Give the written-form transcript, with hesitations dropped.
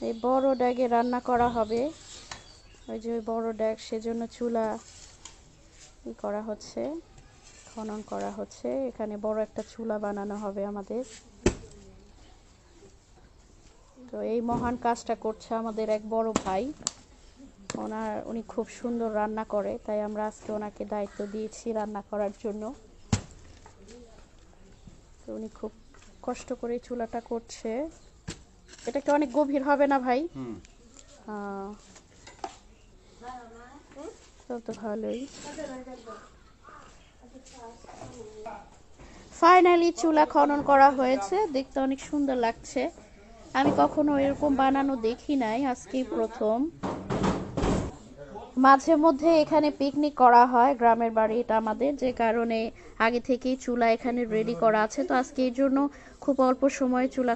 এই বড় ড্যাগে রান্না করা হবে, ওই যে বড় ড্যাগ, সেজন্য চুলা করা হচ্ছে, খনন করা হচ্ছে। এখানে বড় একটা চুলা বানানো হবে আমাদের। তো এই মহান কাজটা করছে আমাদের এক বড় ভাই। উনি খুব সুন্দর রান্না করে, তাই আমরা আজকে ওনাকে দায়িত্ব দিয়েছি রান্না করার জন্য। তো উনি খুব কষ্ট করে চুলাটা করছে। এটা কি অনেক গভীর হবে না ভাই? তো ভালোই। ফাইনালি চুলা খনন করা হয়েছে, দেখতে অনেক সুন্দর লাগছে। আমি কখনো এরকম বানানো দেখি নাই, আজকেই প্রথম। মাঝে মধ্যে এখানে পিকনিক করা হয়, গ্রামের বাড়ি এটা আমাদের, যে কারণে আগে থেকেই চুলা এখানে রেডি করা আছে। তো আজকে এই জন্য খুব অল্প সময়ে চুলা